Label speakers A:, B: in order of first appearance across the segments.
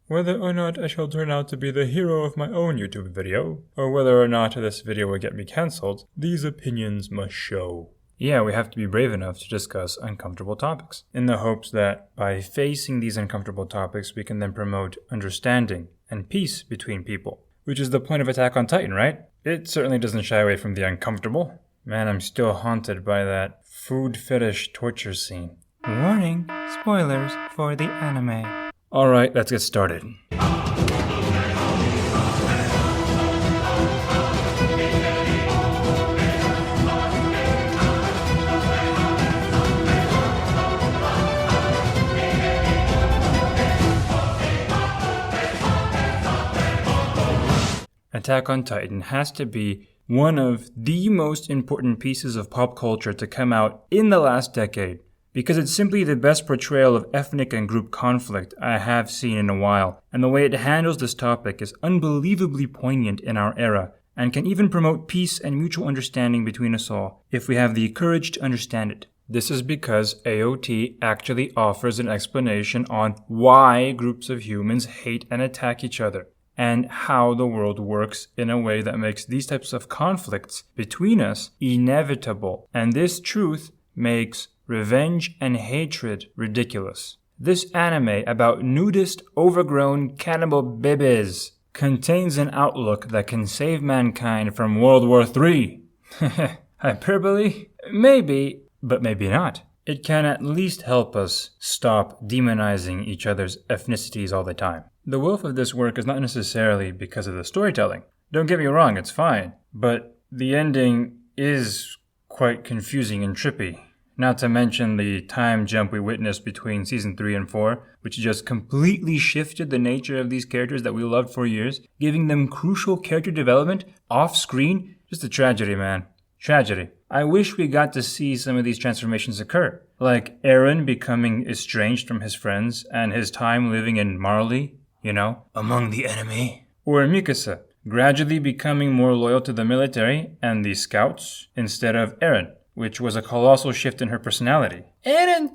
A: Whether or not I shall turn out to be the hero of my own YouTube video, or whether or not this video will get me cancelled, these opinions must show. Yeah, we have to be brave enough to discuss uncomfortable topics, in the hopes that by facing these uncomfortable topics we can then promote understanding and peace between people. Which is the point of Attack on Titan, right? It certainly doesn't shy away from the uncomfortable. Man, I'm still haunted by that food fetish torture scene. Warning, spoilers for the anime. Alright, let's get started. Attack on Titan has to be one of the most important pieces of pop culture to come out in the last decade, because it's simply the best portrayal of ethnic and group conflict I have seen in a while, and the way it handles this topic is unbelievably poignant in our era, and can even promote peace and mutual understanding between us all, if we have the courage to understand it. This is because AOT actually offers an explanation on why groups of humans hate and attack each other, and how the world works in a way that makes these types of conflicts between us inevitable. And this truth makes revenge and hatred ridiculous. This anime about nudist, overgrown cannibal babies contains an outlook that can save mankind from World War III. Hyperbole? Maybe, but maybe not. It can at least help us stop demonizing each other's ethnicities all the time. The wealth of this work is not necessarily because of the storytelling. Don't get me wrong, it's fine. But the ending is quite confusing and trippy. Not to mention the time jump we witnessed between Season 3 and 4, which just completely shifted the nature of these characters that we loved for years, giving them crucial character development off-screen. Just a tragedy, man. Tragedy. I wish we got to see some of these transformations occur. Like Eren becoming estranged from his friends and his time living in Marley, among the enemy. Or Mikasa, gradually becoming more loyal to the military and the scouts instead of Eren, which was a colossal shift in her personality. Eren,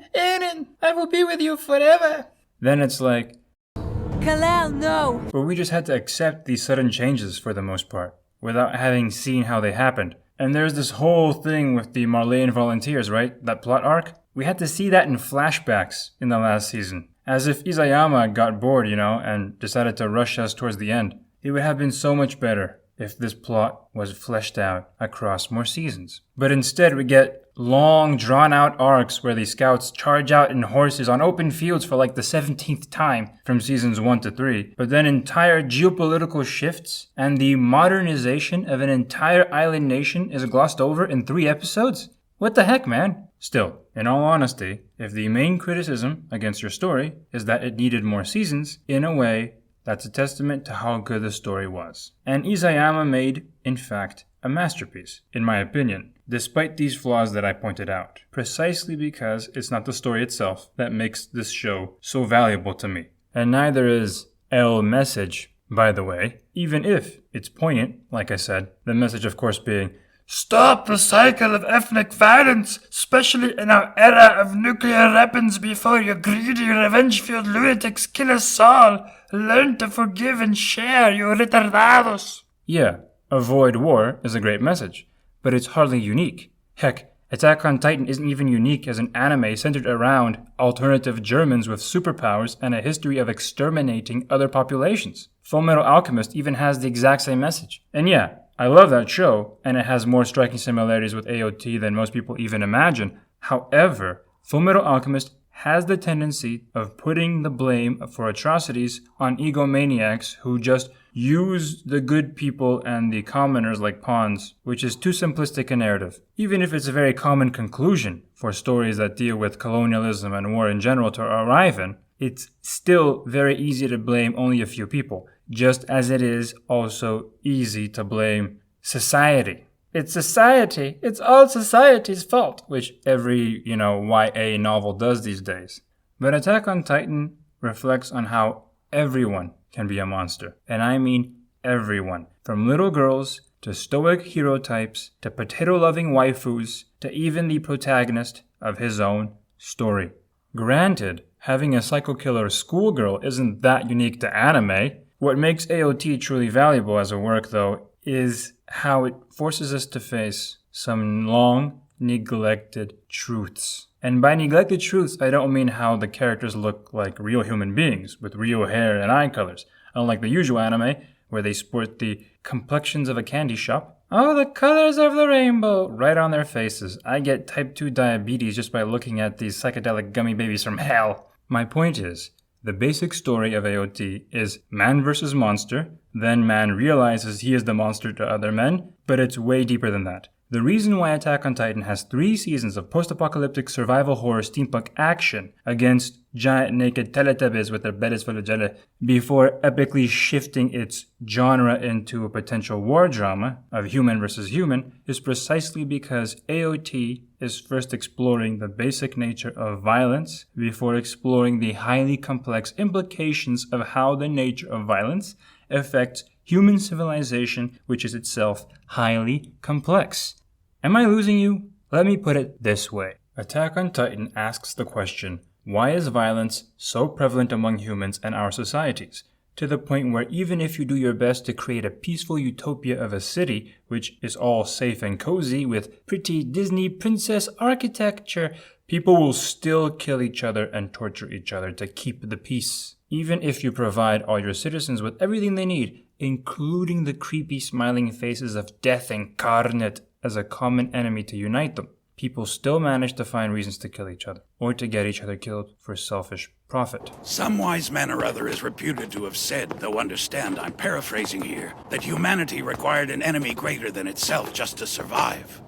A: I will be with you forever. Then it's like,
B: Kalel, no!
A: But we just had to accept these sudden changes for the most part, without having seen how they happened. And there's this whole thing with the Marleyan volunteers, right? That plot arc? We had to see that in flashbacks in the last season. As if Isayama got bored, and decided to rush us towards the end. It would have been so much better if this plot was fleshed out across more seasons. But instead we get long, drawn-out arcs where the scouts charge out in horses on open fields for like the 17th time from seasons 1 to 3. But then entire geopolitical shifts and the modernization of an entire island nation is glossed over in 3 episodes? What the heck, man? Still, in all honesty, if the main criticism against your story is that it needed more seasons, in a way, that's a testament to how good the story was. And Isayama made, in fact, a masterpiece, in my opinion, despite these flaws that I pointed out, precisely because it's not the story itself that makes this show so valuable to me. And neither is El Message, by the way, even if it's poignant, like I said, the message of course being, stop the cycle of ethnic violence, especially in our era of nuclear weapons before your greedy, revenge-filled lunatics kill us all. Learn to forgive and share, you retardados. Yeah, avoid war is a great message, but it's hardly unique. Heck, Attack on Titan isn't even unique as an anime centered around alternative Germans with superpowers and a history of exterminating other populations. Fullmetal Alchemist even has the exact same message. And yeah, I love that show, and it has more striking similarities with AOT than most people even imagine. However, Fullmetal Alchemist has the tendency of putting the blame for atrocities on egomaniacs who just use the good people and the commoners like pawns, which is too simplistic a narrative. Even if it's a very common conclusion for stories that deal with colonialism and war in general to arrive in, it's still very easy to blame only a few people, just as it is also easy to blame society. It's society. It's all society's fault, which every, YA novel does these days. But Attack on Titan reflects on how everyone can be a monster. And I mean everyone. From little girls to stoic hero types to potato-loving waifus to even the protagonist of his own story. Granted, Having a psycho-killer schoolgirl isn't that unique to anime. What makes AOT truly valuable as a work, though, is how it forces us to face some long neglected truths. And by neglected truths, I don't mean how the characters look like real human beings with real hair and eye colors, unlike the usual anime where they sport the complexions of a candy shop. Oh, the colors of the rainbow right on their faces. I get type 2 diabetes just by looking at these psychedelic gummy babies from hell. My point is, the basic story of AOT is man versus monster, then man realizes he is the monster to other men, but it's way deeper than that. The reason why Attack on Titan has 3 seasons of post-apocalyptic survival horror steampunk action against giant naked Teletubbies with their bediz full of jelly before epically shifting its genre into a potential war drama of human versus human is precisely because AOT is first exploring the basic nature of violence before exploring the highly complex implications of how the nature of violence affects human civilization, which is itself highly complex. Am I losing you? Let me put it this way. Attack on Titan asks the question, why is violence so prevalent among humans and our societies? To the point where even if you do your best to create a peaceful utopia of a city, which is all safe and cozy with pretty Disney princess architecture, people will still kill each other and torture each other to keep the peace. Even if you provide all your citizens with everything they need, including the creepy smiling faces of death incarnate as a common enemy to unite them, people still manage to find reasons to kill each other, or to get each other killed for selfish profit.
C: Some wise man or other is reputed to have said, though understand I'm paraphrasing here, that humanity required an enemy greater than itself just to survive.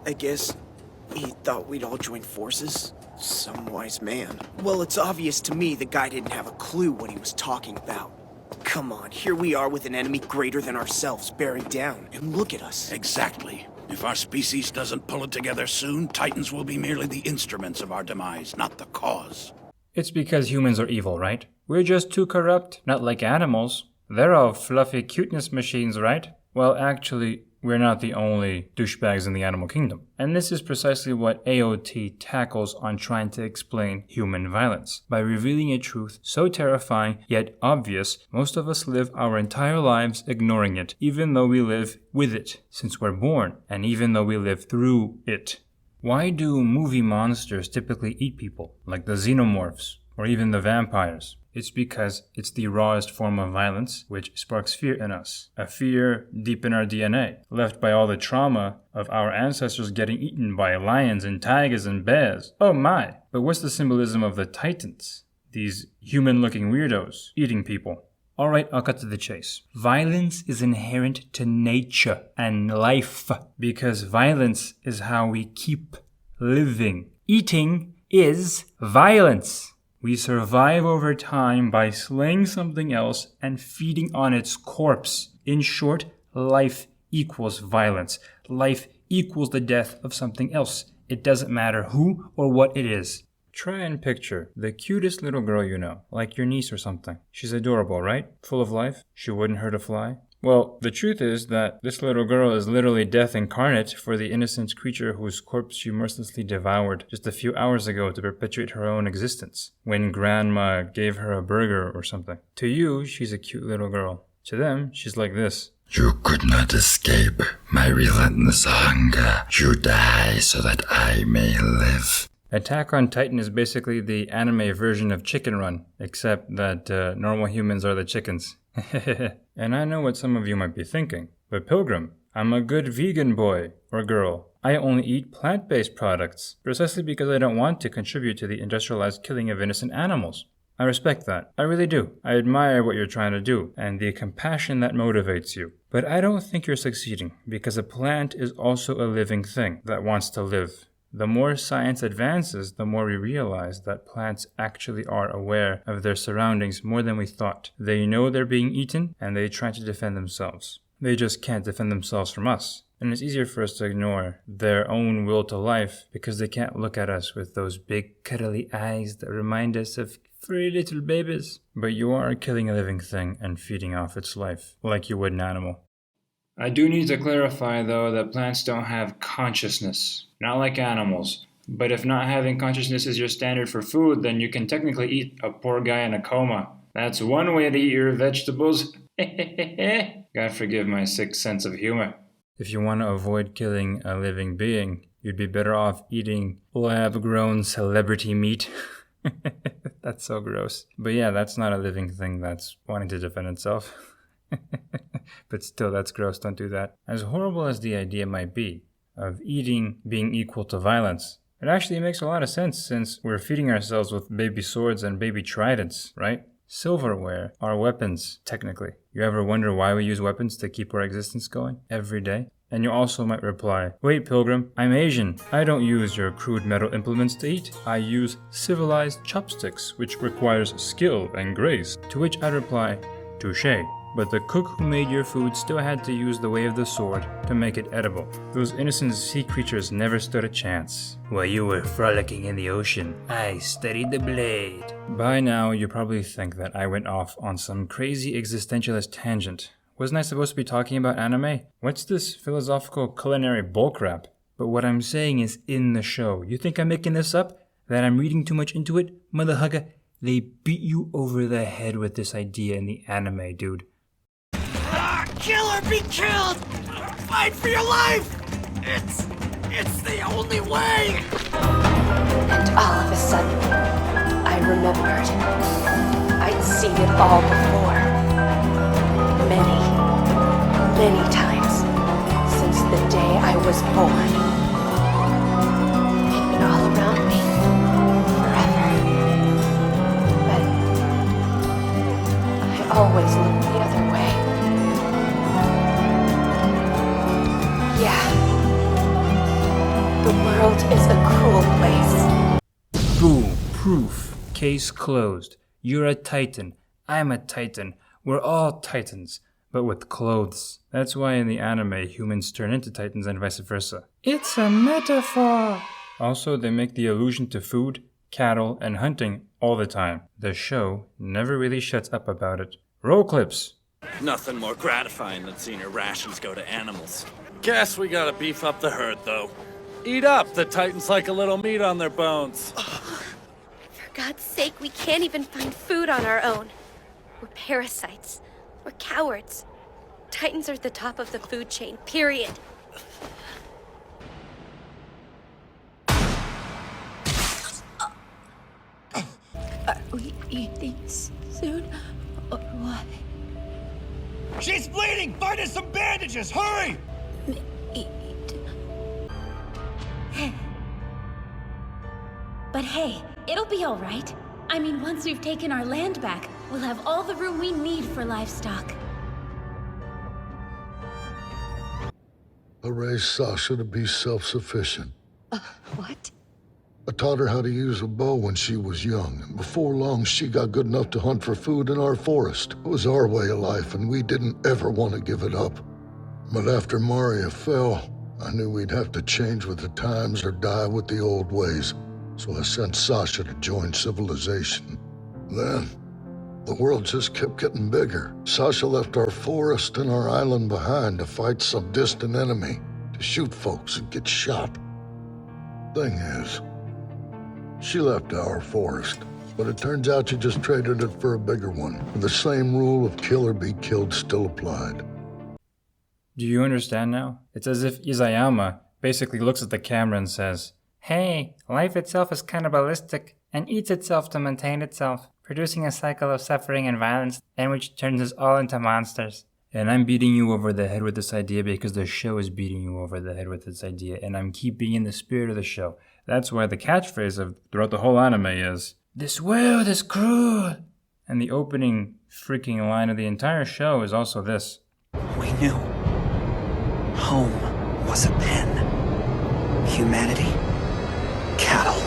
D: I guess he thought we'd all join forces? Some wise man. Well, it's obvious to me the guy didn't have a clue what he was talking about. Come on, here we are with an enemy greater than ourselves bearing down, and look at us.
C: Exactly. If our species doesn't pull it together soon, Titans will be merely the instruments of our demise, not the cause.
A: It's because humans are evil, right? We're just too corrupt, not like animals. They're all fluffy cuteness machines, right? Well, actually, we're not the only douchebags in the animal kingdom. And this is precisely what AOT tackles on trying to explain human violence. By revealing a truth so terrifying yet obvious, most of us live our entire lives ignoring it, even though we live with it since we're born, and even though we live through it. Why do movie monsters typically eat people, like the xenomorphs, or even the vampires? It's because it's the rawest form of violence which sparks fear in us. A fear deep in our DNA, left by all the trauma of our ancestors getting eaten by lions and tigers and bears. Oh my! But what's the symbolism of the Titans? These human-looking weirdos eating people. Alright, I'll cut to the chase. Violence is inherent to nature and life, because violence is how we keep living. Eating is violence. We survive over time by slaying something else and feeding on its corpse. In short, life equals violence. Life equals the death of something else. It doesn't matter who or what it is. Try and picture the cutest little girl you know, like your niece or something. She's adorable, right? Full of life. She wouldn't hurt a fly. Well, the truth is that this little girl is literally death incarnate for the innocent creature whose corpse you mercilessly devoured just a few hours ago to perpetuate her own existence, when grandma gave her a burger or something. To you, she's a cute little girl. To them, she's like this.
E: You could not escape my relentless hunger. You die so that I may live.
A: Attack on Titan is basically the anime version of Chicken Run, except that normal humans are the chickens. And I know what some of you might be thinking, but Pilgrim, I'm a good vegan boy or girl. I only eat plant-based products, precisely because I don't want to contribute to the industrialized killing of innocent animals. I respect that. I really do. I admire what you're trying to do, and the compassion that motivates you. But I don't think you're succeeding, because a plant is also a living thing that wants to live. The more science advances, the more we realize that plants actually are aware of their surroundings more than we thought. They know they're being eaten, and they try to defend themselves. They just can't defend themselves from us. And it's easier for us to ignore their own will to life because they can't look at us with those big cuddly eyes that remind us of furry little babies. But you are killing a living thing and feeding off its life, like you would an animal. I do need to clarify, though, that plants don't have consciousness. Not like animals. But if not having consciousness is your standard for food, then you can technically eat a poor guy in a coma. That's one way to eat your vegetables. God forgive my sick sense of humor. If you want to avoid killing a living being, you'd be better off eating lab-grown celebrity meat. That's so gross. But yeah, that's not a living thing that's wanting to defend itself. But still, that's gross. Don't do that. As horrible as the idea might be of eating being equal to violence, it actually makes a lot of sense since we're feeding ourselves with baby swords and baby tridents, right? Silverware are weapons, technically. You ever wonder why we use weapons to keep our existence going every day? And you also might reply, wait, Pilgrim, I'm Asian. I don't use your crude metal implements to eat. I use civilized chopsticks, which requires skill and grace. To which I reply, touché. But the cook who made your food still had to use the way of the sword to make it edible. Those innocent sea creatures never stood a chance. While you were frolicking in the ocean, I studied the blade. By now, you probably think that I went off on some crazy existentialist tangent. Wasn't I supposed to be talking about anime? What's this philosophical culinary bullcrap? But what I'm saying is in the show. You think I'm making this up? That I'm reading too much into it? Motherhugger, they beat you over the head with this idea in the anime, dude.
D: Kill or be killed! Fight for your life! It's the only way!
F: And all of a sudden, I remembered. I'd seen it all before. Many times since the day I was born. It'd been all around me forever. But I always looked the other way. Yeah. The world is a cruel place.
A: Boom. Proof. Case closed. You're a titan. I'm a titan. We're all titans, but with clothes. That's why in the anime, humans turn into titans and vice versa. It's a metaphor! Also, they make the allusion to food, cattle, and hunting all the time. The show never really shuts up about it. Roll clips.
G: Nothing more gratifying than seeing your rations go to animals. Guess we gotta beef up the herd, though. Eat up! The Titans like a little meat on their bones.
F: For God's sake, we can't even find food on our own. We're parasites. We're cowards. Titans are at the top of the food chain, period.
B: Are we eating soon? Or what?
H: She's bleeding! Find us some bandages! Hurry!
B: Eat.
I: But hey, it'll be all right. I mean, once we've taken our land back, we'll have all the room we need for livestock.
J: I raised Sasha to be self-sufficient.
B: What?
J: I taught her how to use a bow when she was young, and before long she got good enough to hunt for food in our forest. It was our way of life, and we didn't ever want to give it up. But after Maria fell, I knew we'd have to change with the times or die with the old ways, so I sent Sasha to join civilization. Then, the world just kept getting bigger. Sasha left our forest and our island behind to fight some distant enemy, to shoot folks and get shot. Thing is, she left our forest, but it turns out she just traded it for a bigger one. The same rule of kill or be killed still applied.
A: Do you understand now? It's as if Izayama basically looks at the camera and says, hey, life itself is cannibalistic and eats itself to maintain itself, producing a cycle of suffering and violence, and which turns us all into monsters. And I'm beating you over the head with this idea because the show is beating you over the head with this idea, and I'm keeping in the spirit of the show. That's why the catchphrase of throughout the whole anime is, this world is cruel! And the opening freaking line of the entire show is also this.
D: We knew. Home was a pen. Humanity, cattle.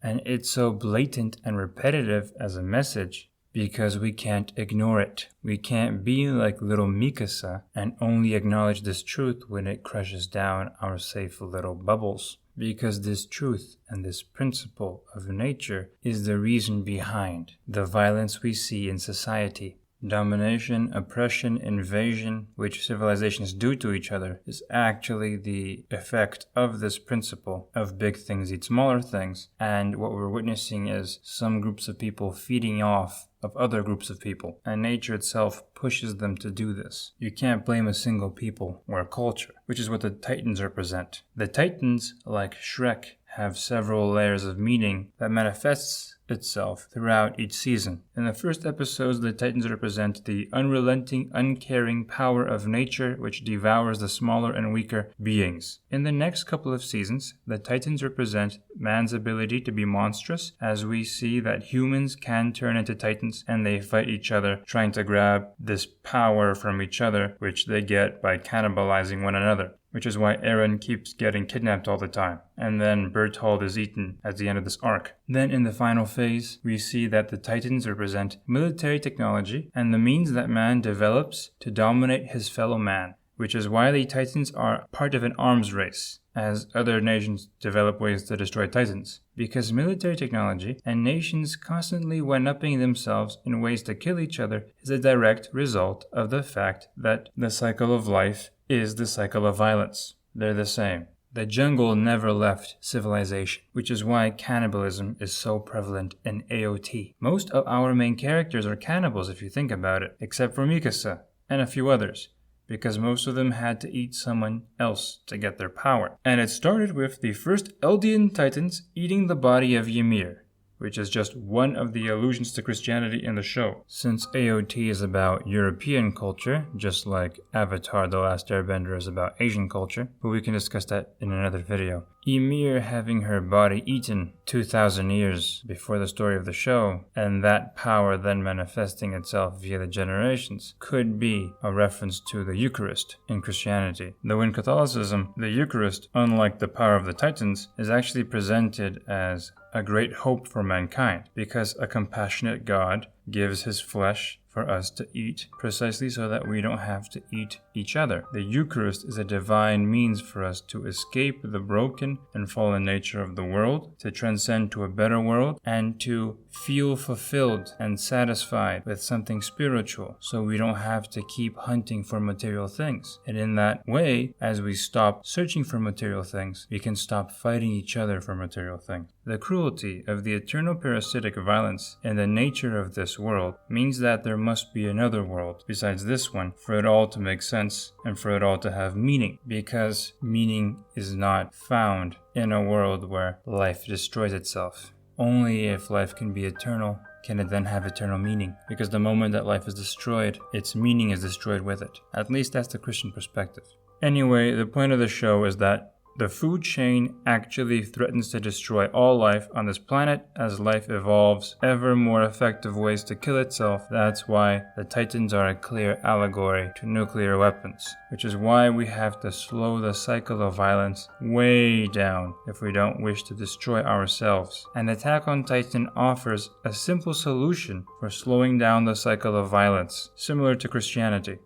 A: And it's so blatant and repetitive as a message because we can't ignore it. We can't be like little Mikasa and only acknowledge this truth when it crushes down our safe little bubbles. Because this truth and this principle of nature is the reason behind the violence we see in society. Domination, oppression, invasion, which civilizations do to each other, is actually the effect of this principle of big things eat smaller things, and what we're witnessing is some groups of people feeding off of other groups of people, and nature itself pushes them to do this. You can't blame a single people or a culture, which is what the Titans represent. The Titans, like Shrek, have several layers of meaning that manifests itself throughout each season. In the first episodes, the Titans represent the unrelenting, uncaring power of nature which devours the smaller and weaker beings. In the next couple of seasons, the Titans represent man's ability to be monstrous, as we see that humans can turn into Titans and they fight each other, trying to grab this power from each other, which they get by cannibalizing one another. Which is why Eren keeps getting kidnapped all the time, and then Berthold is eaten at the end of this arc. Then in the final phase, we see that the Titans represent military technology and the means that man develops to dominate his fellow man, which is why the Titans are part of an arms race, as other nations develop ways to destroy Titans. Because military technology and nations constantly one-upping themselves in ways to kill each other is a direct result of the fact that the cycle of life is the cycle of violence. They're the same. The jungle never left civilization, which is why cannibalism is so prevalent in AOT. Most of our main characters are cannibals if you think about it, except for Mikasa and a few others, because most of them had to eat someone else to get their power. And it started with the first Eldian Titans eating the body of Ymir, which is just one of the allusions to Christianity in the show. Since AOT is about European culture, just like Avatar The Last Airbender is about Asian culture, but we can discuss that in another video. Ymir having her body eaten 2,000 years before the story of the show, and that power then manifesting itself via the generations, could be a reference to the Eucharist in Christianity. Though in Catholicism, the Eucharist, unlike the power of the Titans, is actually presented as a great hope for mankind, because a compassionate God gives his flesh for us to eat, precisely so that we don't have to eat each other. The Eucharist is a divine means for us to escape the broken and fallen nature of the world, to transcend to a better world, and to feel fulfilled and satisfied with something spiritual, so we don't have to keep hunting for material things. And in that way, as we stop searching for material things, we can stop fighting each other for material things. The cruelty of the eternal parasitic violence in the nature of this world means that there must be another world besides this one for it all to make sense and for it all to have meaning, because meaning is not found in a world where life destroys itself. Only if life can be eternal can it then have eternal meaning, because the moment that life is destroyed, its meaning is destroyed with it. At least that's the Christian perspective. Anyway, the point of the show is that the food chain actually threatens to destroy all life on this planet as life evolves ever more effective ways to kill itself. That's why the Titans are a clear allegory to nuclear weapons, which is why we have to slow the cycle of violence way down if we don't wish to destroy ourselves. And Attack on Titan offers a simple solution for slowing down the cycle of violence, similar to Christianity.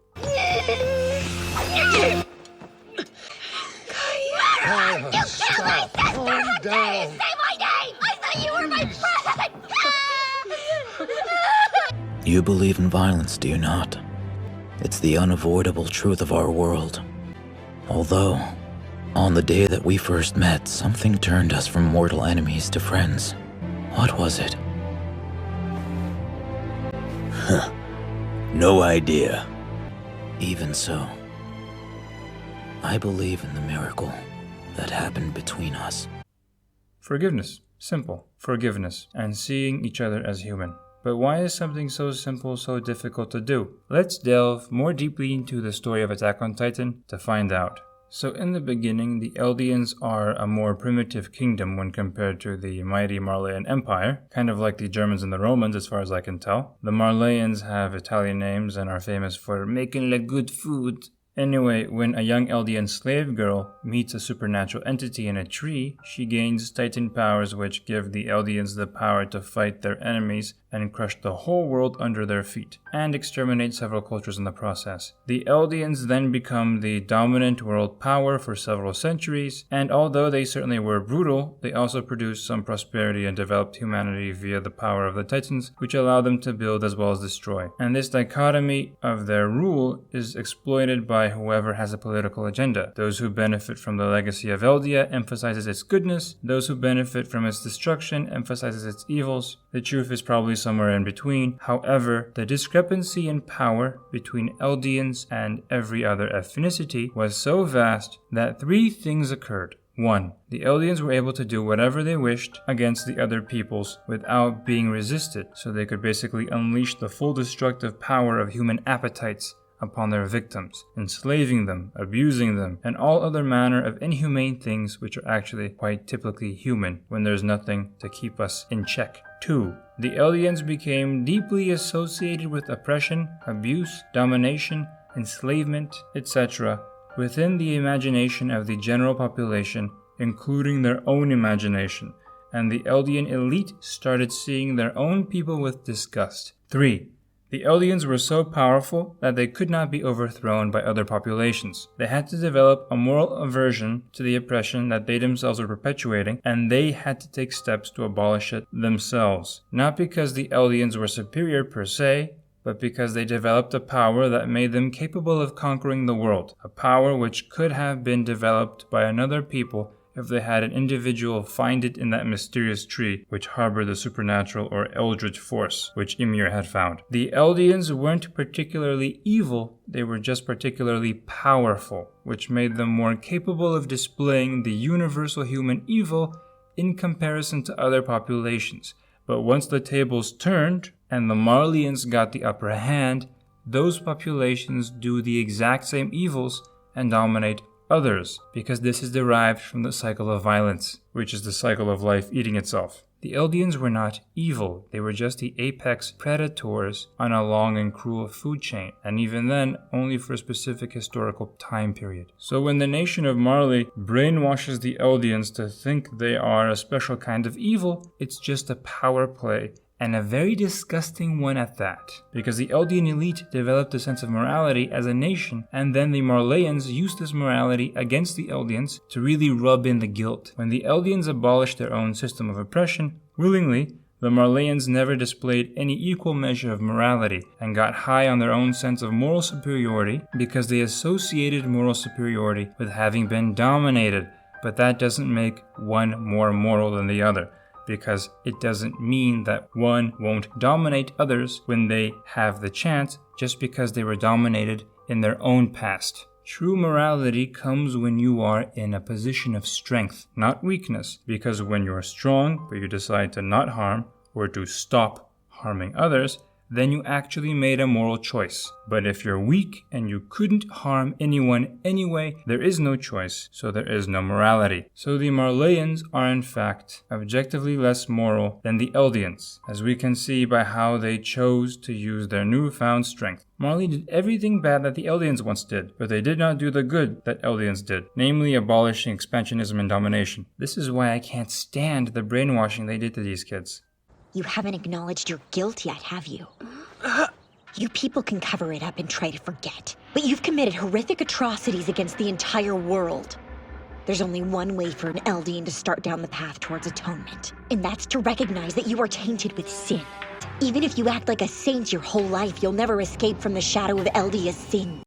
J: Stop. Calm down.
B: Say my name! I thought you were my friend!
K: You believe in violence, do you not? It's the unavoidable truth of our world. Although, on the day that we first met, something turned us from mortal enemies to friends. What was it? No idea. Even so, I believe in the miracle that happened between us.
A: Forgiveness. Simple. Forgiveness. And seeing each other as human. But why is something so simple so difficult to do? Let's delve more deeply into the story of Attack on Titan to find out. So in the beginning, the Eldians are a more primitive kingdom when compared to the mighty Marleyan Empire, kind of like the Germans and the Romans as far as I can tell. The Marleyans have Italian names and are famous for making like good food. Anyway, when a young Eldian slave girl meets a supernatural entity in a tree, she gains Titan powers which give the Eldians the power to fight their enemies and crush the whole world under their feet, and exterminate several cultures in the process. The Eldians then become the dominant world power for several centuries, and although they certainly were brutal, they also produced some prosperity and developed humanity via the power of the Titans, which allowed them to build as well as destroy. And this dichotomy of their rule is exploited by whoever has a political agenda. Those who benefit from the legacy of Eldia emphasizes its goodness, those who benefit from its destruction emphasizes its evils. The truth is probably somewhere in between. However, the discrepancy in power between Eldians and every other ethnicity was so vast that three things occurred. 1. The Eldians were able to do whatever they wished against the other peoples without being resisted, so they could basically unleash the full destructive power of human appetites upon their victims, enslaving them, abusing them, and all other manner of inhumane things which are actually quite typically human when there's nothing to keep us in check. 2. The Eldians became deeply associated with oppression, abuse, domination, enslavement, etc., within the imagination of the general population, including their own imagination, and the Eldian elite started seeing their own people with disgust. 3. The Eldians were so powerful that they could not be overthrown by other populations. They had to develop a moral aversion to the oppression that they themselves were perpetuating, and they had to take steps to abolish it themselves. Not because the Eldians were superior per se, but because they developed a power that made them capable of conquering the world, a power which could have been developed by another people if they had an individual find it in that mysterious tree which harbored the supernatural or eldritch force which Ymir had found. The Eldians weren't particularly evil, they were just particularly powerful, which made them more capable of displaying the universal human evil in comparison to other populations. But once the tables turned and the Marleyans got the upper hand, those populations do the exact same evils and dominate others, because this is derived from the cycle of violence, which is the cycle of life eating itself. The Eldians were not evil, they were just the apex predators on a long and cruel food chain, and even then, only for a specific historical time period. So when the nation of Marley brainwashes the Eldians to think they are a special kind of evil, it's just a power play, and a very disgusting one at that, because the Eldian elite developed a sense of morality as a nation, and then the Marleyans used this morality against the Eldians to really rub in the guilt. When the Eldians abolished their own system of oppression, willingly, the Marleyans never displayed any equal measure of morality and got high on their own sense of moral superiority because they associated moral superiority with having been dominated, but that doesn't make one more moral than the other, because it doesn't mean that one won't dominate others when they have the chance just because they were dominated in their own past. True morality comes when you are in a position of strength, not weakness, because when you're strong but you decide to not harm or to stop harming others, then you actually made a moral choice. But if you're weak and you couldn't harm anyone anyway, there is no choice, so there is no morality. So the Marleyans are in fact objectively less moral than the Eldians, as we can see by how they chose to use their newfound strength. Marley did everything bad that the Eldians once did, but they did not do the good that Eldians did, namely abolishing expansionism and domination. This is why I can't stand the brainwashing they did to these kids.
L: You haven't acknowledged your guilt yet, have you? You people can cover it up and try to forget, but you've committed horrific atrocities against the entire world. There's only one way for an Eldian to start down the path towards atonement, and that's to recognize that you are tainted with sin. Even if you act like a saint your whole life, you'll never escape from the shadow of Eldia's sin.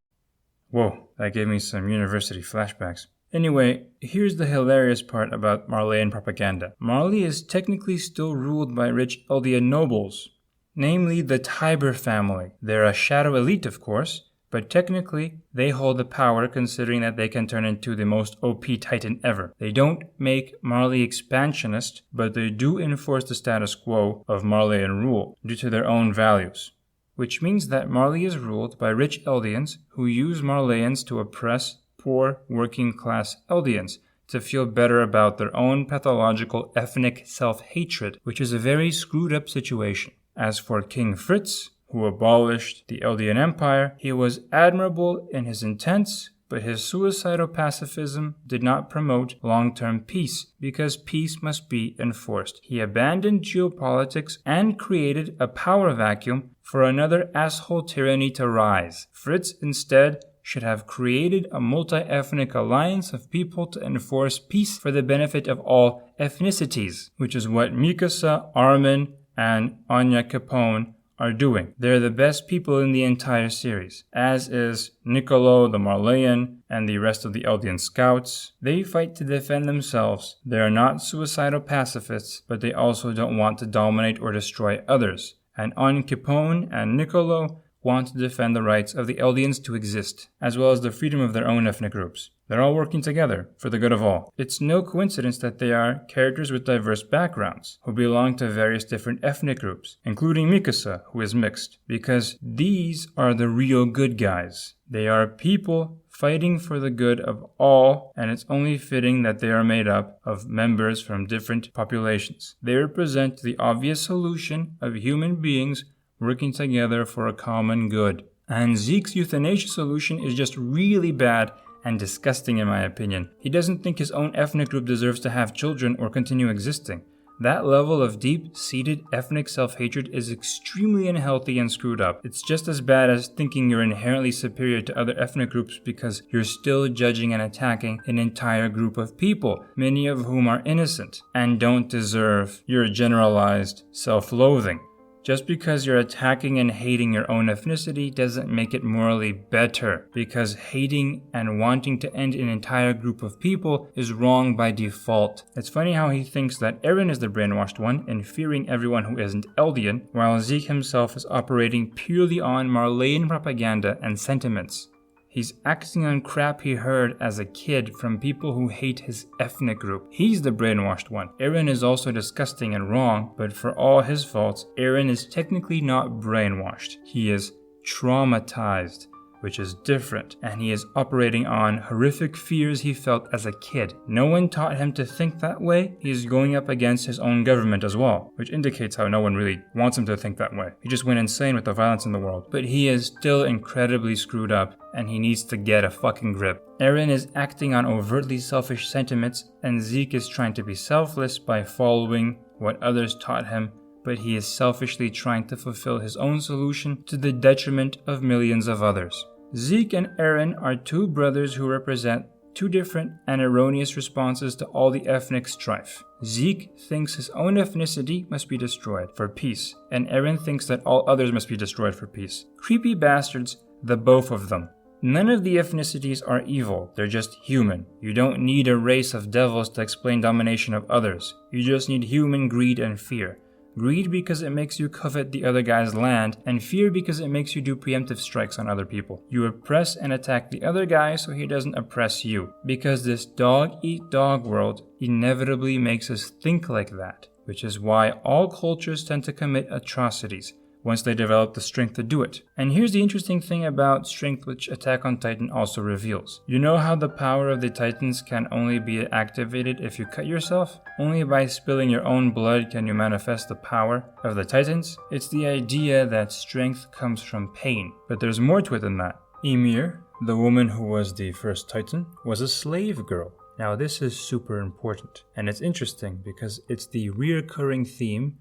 A: Whoa, that gave me some university flashbacks. Anyway, here's the hilarious part about Marleyan propaganda. Marley is technically still ruled by rich Eldian nobles, namely the Tiber family. They're a shadow elite, of course, but technically they hold the power considering that they can turn into the most OP titan ever. They don't make Marley expansionist, but they do enforce the status quo of Marleyan rule due to their own values, which means that Marley is ruled by rich Eldians who use Marleyans to oppress poor working-class Eldians to feel better about their own pathological ethnic self-hatred, which is a very screwed-up situation. As for King Fritz, who abolished the Eldian Empire, he was admirable in his intents, but his suicidal pacifism did not promote long-term peace, because peace must be enforced. He abandoned geopolitics and created a power vacuum for another asshole tyranny to rise. Fritz instead should have created a multi-ethnic alliance of people to enforce peace for the benefit of all ethnicities, which is what Mikasa, Armin, and Anya Capone are doing. They're the best people in the entire series, as is Niccolo the Marleyan and the rest of the Eldian scouts. They fight to defend themselves. They are not suicidal pacifists, but they also don't want to dominate or destroy others. And Anya Capone and Niccolo want to defend the rights of the Eldians to exist, as well as the freedom of their own ethnic groups. They're all working together for the good of all. It's no coincidence that they are characters with diverse backgrounds, who belong to various different ethnic groups, including Mikasa, who is mixed, because these are the real good guys. They are people fighting for the good of all, and it's only fitting that they are made up of members from different populations. They represent the obvious solution of human beings working together for a common good. And Zeke's euthanasia solution is just really bad and disgusting in my opinion. He doesn't think his own ethnic group deserves to have children or continue existing. That level of deep-seated ethnic self-hatred is extremely unhealthy and screwed up. It's just as bad as thinking you're inherently superior to other ethnic groups because you're still judging and attacking an entire group of people, many of whom are innocent and don't deserve your generalized self-loathing. Just because you're attacking and hating your own ethnicity doesn't make it morally better, because hating and wanting to end an entire group of people is wrong by default. It's funny how he thinks that Eren is the brainwashed one and fearing everyone who isn't Eldian, while Zeke himself is operating purely on Marleyan propaganda and sentiments. He's acting on crap he heard as a kid from people who hate his ethnic group. He's the brainwashed one. Eren is also disgusting and wrong, but for all his faults, Eren is technically not brainwashed. He is traumatized, which is different, and he is operating on horrific fears he felt as a kid. No one taught him to think that way. He is going up against his own government as well, which indicates how no one really wants him to think that way. He just went insane with the violence in the world. But he is still incredibly screwed up, and he needs to get a fucking grip. Eren is acting on overtly selfish sentiments, and Zeke is trying to be selfless by following what others taught him, but he is selfishly trying to fulfill his own solution to the detriment of millions of others. Zeke and Eren are two brothers who represent two different and erroneous responses to all the ethnic strife. Zeke thinks his own ethnicity must be destroyed for peace, and Eren thinks that all others must be destroyed for peace. Creepy bastards, the both of them. None of the ethnicities are evil, they're just human. You don't need a race of devils to explain domination of others. You just need human greed and fear. Greed because it makes you covet the other guy's land, and fear because it makes you do preemptive strikes on other people. You oppress and attack the other guy so he doesn't oppress you. Because this dog-eat-dog world inevitably makes us think like that, which is why all cultures tend to commit atrocities once they develop the strength to do it. And here's the interesting thing about strength, which Attack on Titan also reveals. You know how the power of the Titans can only be activated if you cut yourself? Only by spilling your own blood can you manifest the power of the Titans. It's the idea that strength comes from pain, but there's more to it than that. Ymir, the woman who was the first Titan, was a slave girl. Now this is super important, and it's interesting because it's the reoccurring theme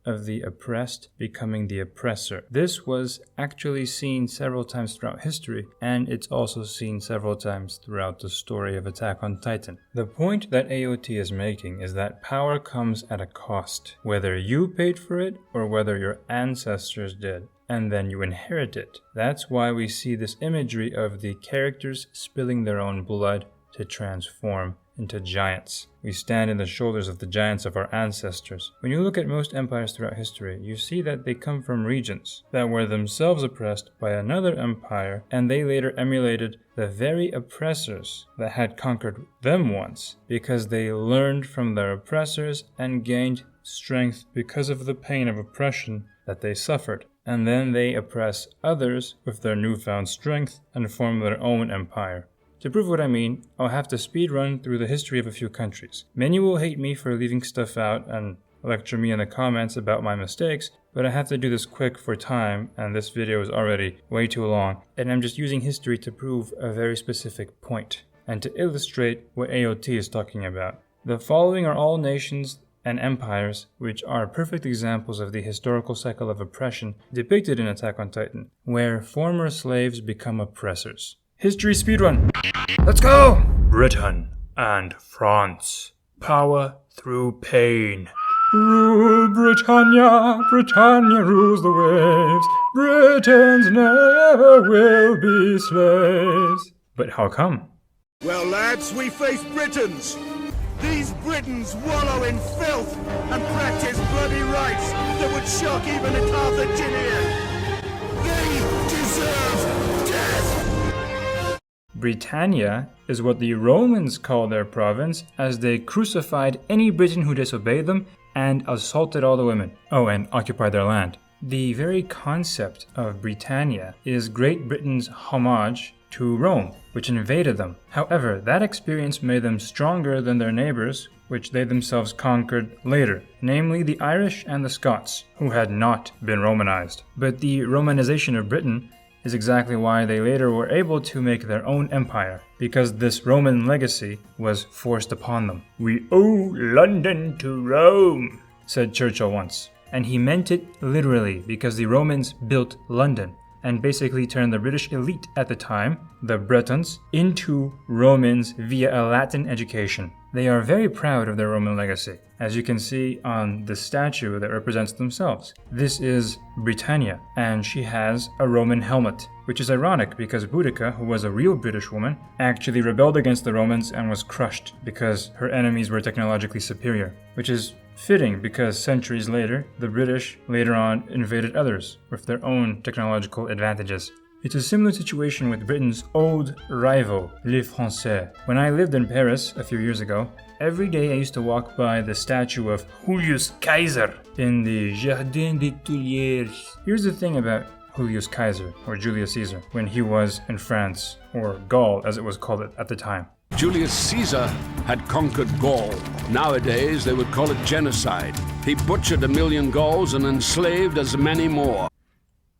A: of the oppressed becoming the oppressor. This was actually seen several times throughout history, and it's also seen several times throughout the story of Attack on Titan. The point that AOT is making is that power comes at a cost, whether you paid for it or whether your ancestors did, and then you inherit it. That's why we see this imagery of the characters spilling their own blood to transform into giants. We stand in the shoulders of the giants of our ancestors. When you look at most empires throughout history, you see that they come from regions that were themselves oppressed by another empire, and they later emulated the very oppressors that had conquered them once, because they learned from their oppressors and gained strength because of the pain of oppression that they suffered. And then they oppress others with their newfound strength and form their own empire. To prove what I mean, I'll have to speed run through the history of a few countries. Many will hate me for leaving stuff out, and lecture me in the comments about my mistakes, but I have to do this quick for time, and this video is already way too long, and I'm just using history to prove a very specific point, and to illustrate what AOT is talking about. The following are all nations and empires which are perfect examples of the historical cycle of oppression depicted in Attack on Titan, where former slaves become oppressors. History speedrun! Let's go! Britain and France. Power through pain. Rule Britannia, Britannia rules the waves. Britons never will be slaves. But how come?
H: Well, lads, we face Britons. These Britons wallow in filth and practice bloody rites that would shock even a Carthaginian. They deserve death!
A: Britannia is what the Romans called their province, as they crucified any Briton who disobeyed them and assaulted all the women. Oh, and occupied their land. The very concept of Britannia is Great Britain's homage to Rome, which invaded them. However, that experience made them stronger than their neighbors, which they themselves conquered later, namely the Irish and the Scots, who had not been Romanized. But the Romanization of Britain is exactly why they later were able to make their own empire, because this Roman legacy was forced upon them. "We owe London to Rome," said Churchill once. And he meant it literally, because the Romans built London and basically turned the British elite at the time, the Bretons, into Romans via a Latin education. They are very proud of their Roman legacy, as you can see on the statue that represents themselves. This is Britannia, and she has a Roman helmet, which is ironic because Boudica, who was a real British woman, actually rebelled against the Romans and was crushed because her enemies were technologically superior, which is fitting because centuries later, the British later on invaded others with their own technological advantages. It's a similar situation with Britain's old rival, les Français. When I lived in Paris a few years ago, every day I used to walk by the statue of Julius Caesar in the Jardin des Tuileries. Here's the thing about Julius Caesar, or Julius Caesar, when he was in France, or Gaul as it was called at the time.
M: Julius Caesar had conquered Gaul. Nowadays, they would call it genocide. He butchered 1 million Gauls and enslaved as many more.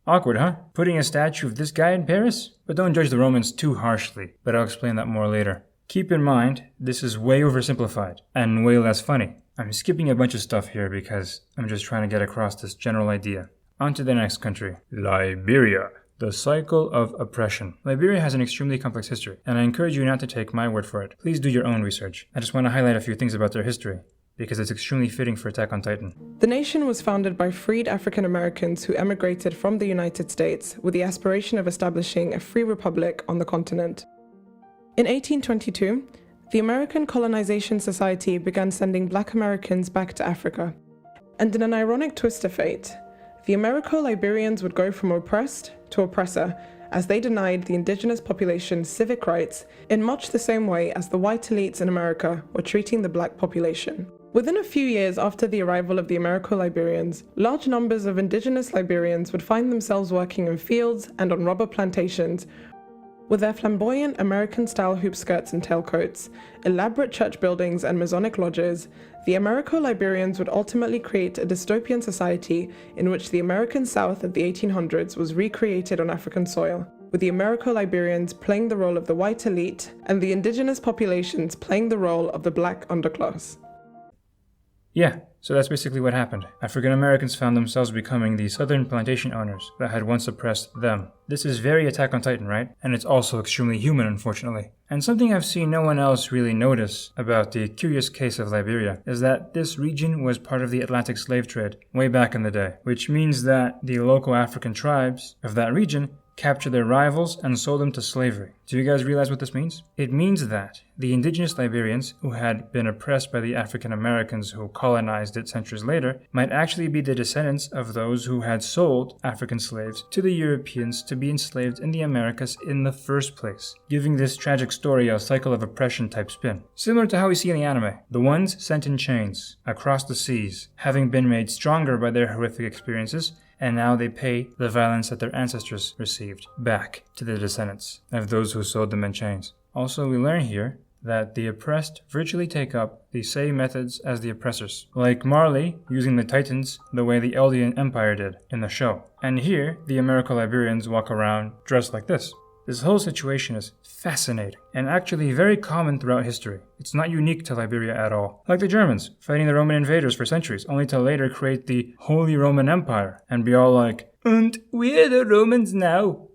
A: Awkward, huh? Putting a statue of this guy in Paris? But don't judge the Romans too harshly, but I'll explain that more later. Keep in mind, this is way oversimplified, and way less funny. I'm skipping a bunch of stuff here because I'm just trying to get across this general idea. On to the next country, Liberia. The cycle of oppression. Liberia has an extremely complex history, and I encourage you not to take my word for it. Please do your own research. I just want to highlight a few things about their history, because it's extremely fitting for Attack on Titan.
N: The nation was founded by freed African Americans who emigrated from the United States with the aspiration of establishing a free republic on the continent. In 1822, the American Colonization Society began sending Black Americans back to Africa. And in an ironic twist of fate, the Americo-Liberians would go from oppressed to oppressor as they denied the indigenous population civic rights in much the same way as the white elites in America were treating the black population. Within a few years after the arrival of the Americo-Liberians, large numbers of indigenous Liberians would find themselves working in fields and on rubber plantations. With their flamboyant American-style hoop skirts and tailcoats, elaborate church buildings and Masonic lodges, the Americo-Liberians would ultimately create a dystopian society in which the American South of the 1800s was recreated on African soil, with the Americo-Liberians playing the role of the white elite and the indigenous populations playing the role of the black underclass.
A: Yeah, so that's basically what happened. African Americans found themselves becoming the southern plantation owners that had once oppressed them. This is very Attack on Titan, right? And it's also extremely human, unfortunately. And something I've seen no one else really notice about the curious case of Liberia is that this region was part of the Atlantic slave trade way back in the day, which means that the local African tribes of that region captured their rivals and sold them to slavery. Do you guys realize what this means? It means that the indigenous Liberians, who had been oppressed by the African Americans who colonized it centuries later, might actually be the descendants of those who had sold African slaves to the Europeans to be enslaved in the Americas in the first place, giving this tragic story a cycle of oppression type spin. Similar to how we see in the anime, the ones sent in chains across the seas, having been made stronger by their horrific experiences, and now they pay the violence that their ancestors received back to the descendants of those who sold them in chains. Also, we learn here that the oppressed virtually take up the same methods as the oppressors, like Marley using the Titans the way the Eldian Empire did in the show. And here, the Americo-Liberians walk around dressed like this. This whole situation is fascinating and actually very common throughout history. It's not unique to Liberia at all. Like the Germans, fighting the Roman invaders for centuries, only to later create the Holy Roman Empire and be all like, "And we're the Romans now."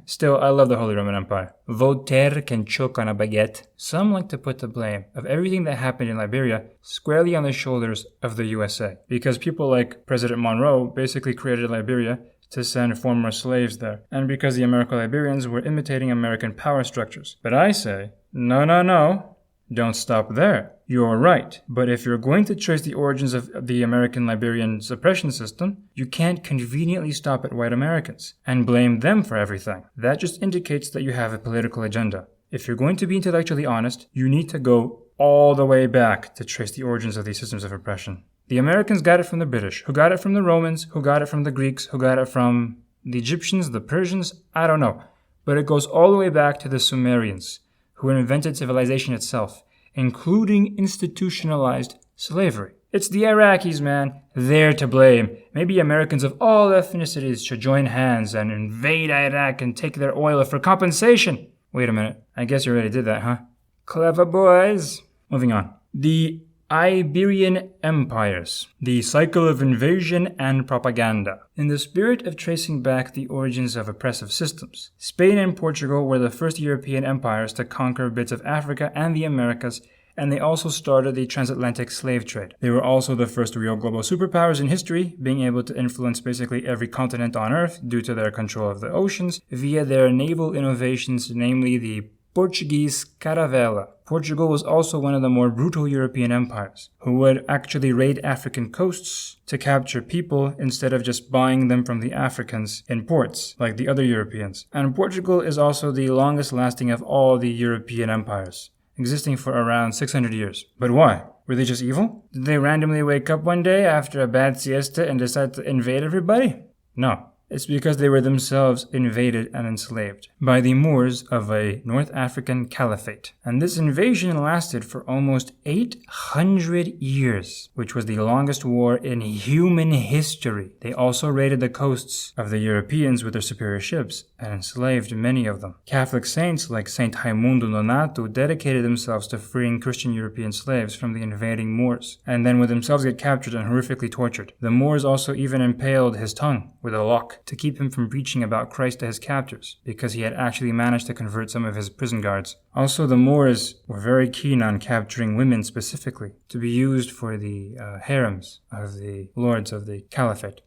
A: Still, I love the Holy Roman Empire. Voltaire can choke on a baguette. Some like to put the blame of everything that happened in Liberia squarely on the shoulders of the USA, because people like President Monroe basically created Liberia to send former slaves there, and because the Americo-Liberians were imitating American power structures. But I say, no, don't stop there. You're right, but if you're going to trace the origins of the American-Liberian suppression system, you can't conveniently stop at white Americans and blame them for everything. That just indicates that you have a political agenda. If you're going to be intellectually honest, you need to go all the way back to trace the origins of these systems of oppression. The Americans got it from the British, who got it from the Romans, who got it from the Greeks, who got it from the Egyptians, the Persians, I don't know. But it goes all the way back to the Sumerians, who invented civilization itself, including institutionalized slavery. It's the Iraqis, man. They're to blame. Maybe Americans of all ethnicities should join hands and invade Iraq and take their oil for compensation. Wait a minute. I guess you already did that, huh? Clever boys. Moving on. The Iberian empires, the cycle of invasion and propaganda. In the spirit of tracing back the origins of oppressive systems, Spain and Portugal were the first European empires to conquer bits of Africa and the Americas, and they also started the transatlantic slave trade. They were also the first real global superpowers in history, being able to influence basically every continent on Earth due to their control of the oceans via their naval innovations, namely the Portuguese Caravel. Portugal was also one of the more brutal European empires, who would actually raid African coasts to capture people instead of just buying them from the Africans in ports, like the other Europeans. And Portugal is also the longest lasting of all the European empires, existing for around 600 years. But why? Were they just evil? Did they randomly wake up one day after a bad siesta and decide to invade everybody? No. It's because they were themselves invaded and enslaved by the Moors of a North African caliphate. And this invasion lasted for almost 800 years, which was the longest war in human history. They also raided the coasts of the Europeans with their superior ships and enslaved many of them. Catholic saints like Saint Raimundo Nonato dedicated themselves to freeing Christian European slaves from the invading Moors, and then would themselves get captured and horrifically tortured. The Moors also even impaled his tongue with a lock to keep him from preaching about Christ to his captors, because he had actually managed to convert some of his prison guards. Also, the Moors were very keen on capturing women specifically, to be used for the harems of the lords of the caliphate.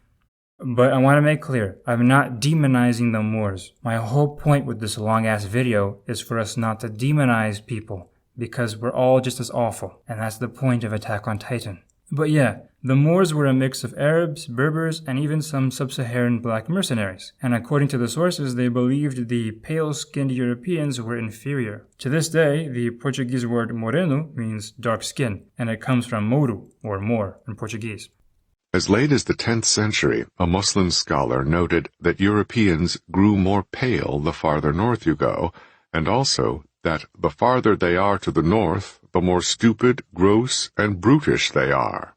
A: But I want to make clear, I'm not demonizing the Moors. My whole point with this long-ass video is for us not to demonize people, because we're all just as awful, and that's the point of Attack on Titan. But yeah, the Moors were a mix of Arabs, Berbers, and even some sub-Saharan black mercenaries. And according to the sources, they believed the pale-skinned Europeans were inferior. To this day, the Portuguese word moreno means dark skin, and it comes from mouro, or Moor, in Portuguese.
O: As late as the 10th century, a Muslim scholar noted that Europeans grew more pale the farther north you go, and also that the farther they are to the north, the more stupid, gross, and brutish they are.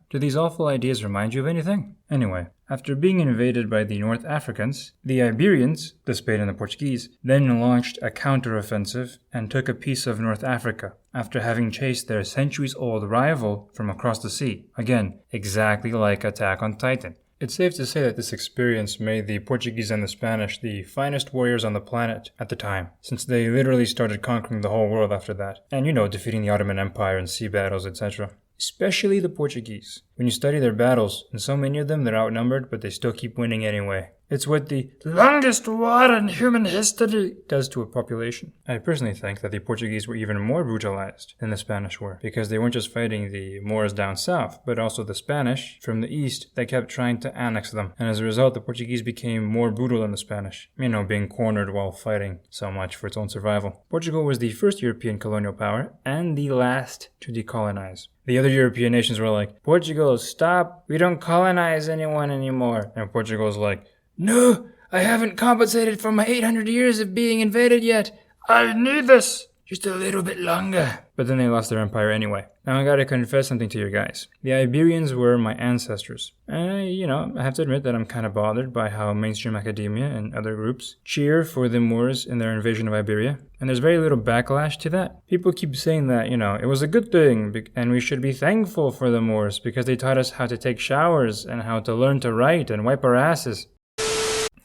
A: Do these awful ideas remind you of anything? Anyway, after being invaded by the North Africans, the Iberians, the Spain and the Portuguese, then launched a counteroffensive and took a piece of North Africa, after having chased their centuries-old rival from across the sea. Again, exactly like Attack on Titan. It's safe to say that this experience made the Portuguese and the Spanish the finest warriors on the planet at the time, since they literally started conquering the whole world after that, and defeating the Ottoman Empire in sea battles, etc. Especially the Portuguese. When you study their battles, in so many of them they're outnumbered, but they still keep winning anyway. It's what the longest war in human history does to a population. I personally think that the Portuguese were even more brutalized than the Spanish were, because they weren't just fighting the Moors down south, but also the Spanish from the east that kept trying to annex them. And as a result, the Portuguese became more brutal than the Spanish, being cornered while fighting so much for its own survival. Portugal was the first European colonial power, and the last to decolonize. The other European nations were like, Portugal, stop, we don't colonize anyone anymore. And Portugal's like, no, I haven't compensated for my 800 years of being invaded yet. I need this. Just a little bit longer. But then they lost their empire anyway. Now I gotta confess something to you guys. The Iberians were my ancestors. I have to admit that I'm kind of bothered by how mainstream academia and other groups cheer for the Moors in their invasion of Iberia. And there's very little backlash to that. People keep saying that, it was a good thing and we should be thankful for the Moors because they taught us how to take showers and how to learn to write and wipe our asses.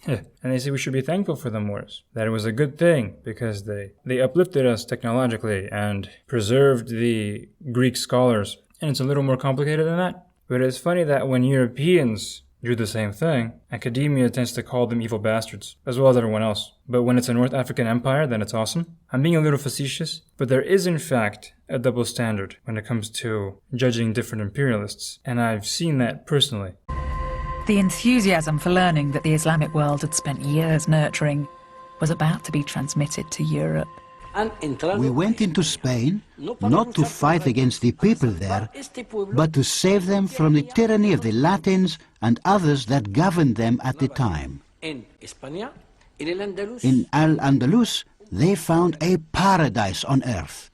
A: And they say we should be thankful for the Moors, that it was a good thing because they uplifted us technologically and preserved the Greek scholars. And it's a little more complicated than that. But it's funny that when Europeans do the same thing, academia tends to call them evil bastards, as well as everyone else. But when it's a North African empire, then it's awesome. I'm being a little facetious, but there is in fact a double standard when it comes to judging different imperialists, and I've seen that personally.
P: The enthusiasm for learning that the Islamic world had spent years nurturing was about to be transmitted to Europe.
Q: We went into Spain not to fight against the people there, but to save them from the tyranny of the Latins and others that governed them at the time. In Al-Andalus, they found a paradise on earth.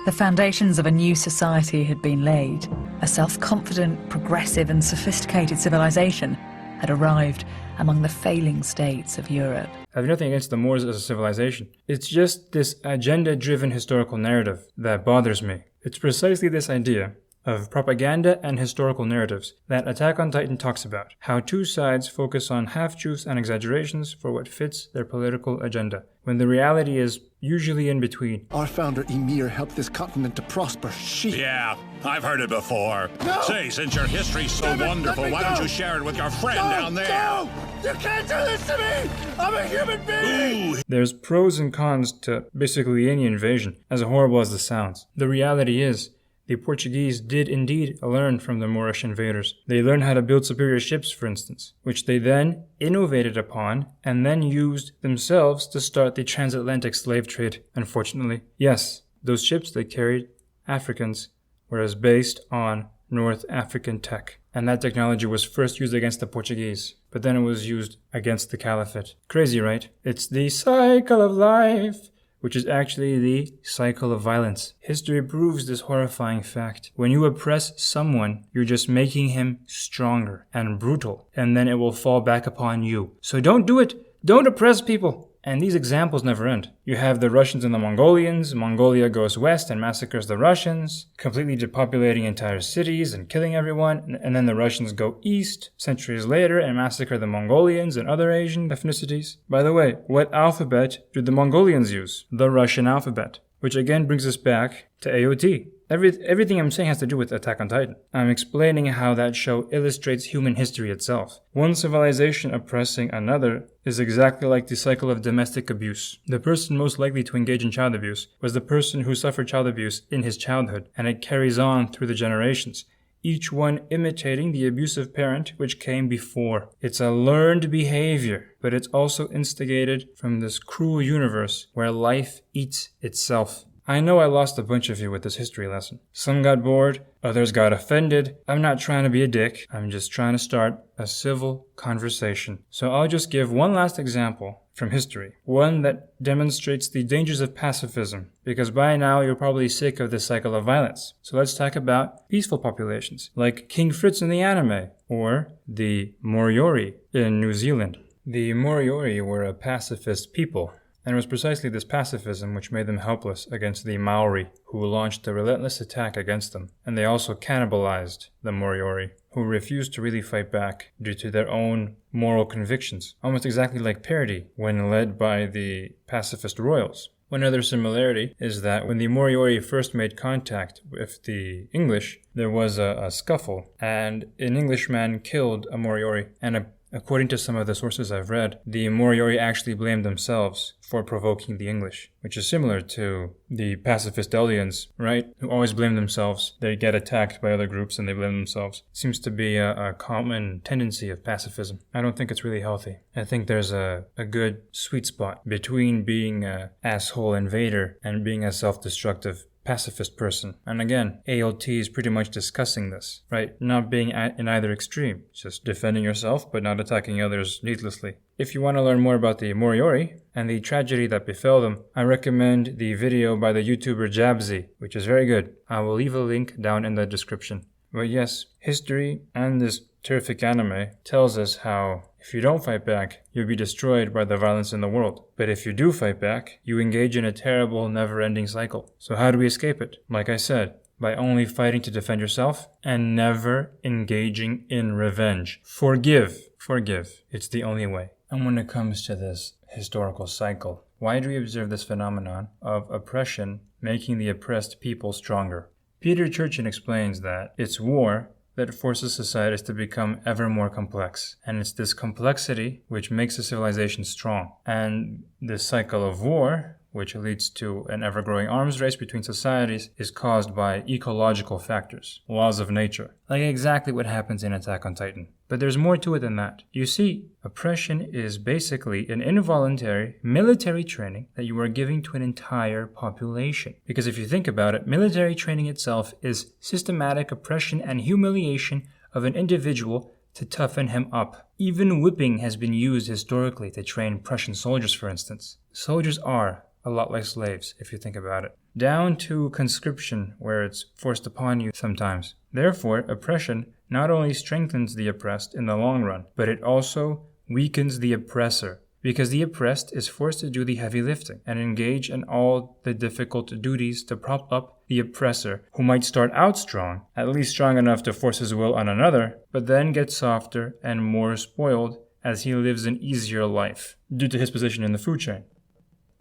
P: The foundations of a new society had been laid. A self-confident, progressive and sophisticated civilization had arrived among the failing states of Europe.
A: I have nothing against the Moors as a civilization. It's just this agenda-driven historical narrative that bothers me. It's precisely this idea of propaganda and historical narratives that Attack on Titan talks about. How two sides focus on half-truths and exaggerations for what fits their political agenda, when the reality is usually in between.
H: Our founder Ymir helped this continent to prosper.
R: Yeah, I've heard it before.
H: No!
R: Say, since your history's so wonderful, why don't you share it with your friend down there?
H: No! You can't do this to me! I'm a human being!
R: Ooh.
A: There's pros and cons to basically any invasion, as horrible as this sounds. The reality is, the Portuguese did indeed learn from the Moorish invaders. They learned how to build superior ships, for instance, which they then innovated upon and then used themselves to start the transatlantic slave trade, unfortunately. Yes, those ships that carried Africans were based on North African tech. And that technology was first used against the Portuguese, but then it was used against the Caliphate. Crazy, right? It's the cycle of life, which is actually the cycle of violence. History proves this horrifying fact. When you oppress someone, you're just making him stronger and brutal, and then it will fall back upon you. So don't do it. Don't oppress people. And these examples never end. You have the Russians and the Mongolians. Mongolia goes west and massacres the Russians, completely depopulating entire cities and killing everyone. And then the Russians go east centuries later and massacre the Mongolians and other Asian ethnicities. By the way, what alphabet did the Mongolians use? The Russian alphabet. Which again brings us back to AOT. Everything I'm saying has to do with Attack on Titan. I'm explaining how that show illustrates human history itself. One civilization oppressing another is exactly like the cycle of domestic abuse. The person most likely to engage in child abuse was the person who suffered child abuse in his childhood, and it carries on through the generations, each one imitating the abusive parent which came before. It's a learned behavior, but it's also instigated from this cruel universe where life eats itself. I know I lost a bunch of you with this history lesson. Some got bored, others got offended. I'm not trying to be a dick. I'm just trying to start a civil conversation. So I'll just give one last example from history. One that demonstrates the dangers of pacifism, because by now you're probably sick of this cycle of violence. So let's talk about peaceful populations, like King Fritz in the anime, or the Moriori in New Zealand. The Moriori were a pacifist people. And it was precisely this pacifism which made them helpless against the Maori, who launched a relentless attack against them. And they also cannibalized the Moriori, who refused to really fight back due to their own moral convictions, almost exactly like Parody when led by the pacifist royals. One other similarity is that when the Moriori first made contact with the English, there was a scuffle, and an Englishman killed a Moriori, and according to some of the sources I've read, the Moriori actually blamed themselves for provoking the English, which is similar to the pacifist aliens, right? Who always blame themselves. They get attacked by other groups and they blame themselves. Seems to be a common tendency of pacifism. I don't think it's really healthy. I think there's a good sweet spot between being an asshole invader and being a self-destructive pacifist person. And again, ALT is pretty much discussing this, right? Not being in either extreme, just defending yourself but not attacking others needlessly. If you want to learn more about the Moriori and the tragedy that befell them, I recommend the video by the YouTuber Jabzy, which is very good. I will leave a link down in the description. But yes, history and this terrific anime tells us how if you don't fight back, you'll be destroyed by the violence in the world. But if you do fight back, you engage in a terrible, never-ending cycle. So how do we escape it? Like I said, by only fighting to defend yourself and never engaging in revenge. Forgive. It's the only way. And when it comes to this historical cycle, why do we observe this phenomenon of oppression making the oppressed people stronger? Peter Churchin explains that it's war that forces societies to become ever more complex. And it's this complexity which makes a civilization strong. And this cycle of war, which leads to an ever-growing arms race between societies, is caused by ecological factors, laws of nature, like exactly what happens in Attack on Titan. But there's more to it than that. You see, oppression is basically an involuntary military training that you are giving to an entire population. Because if you think about it, military training itself is systematic oppression and humiliation of an individual to toughen him up. Even whipping has been used historically to train Prussian soldiers, for instance. Soldiers are a lot like slaves, if you think about it. Down to conscription, where it's forced upon you sometimes. Therefore, oppression not only strengthens the oppressed in the long run, but it also weakens the oppressor, because the oppressed is forced to do the heavy lifting and engage in all the difficult duties to prop up the oppressor, who might start out strong, at least strong enough to force his will on another, but then get softer and more spoiled as he lives an easier life, due to his position in the food chain.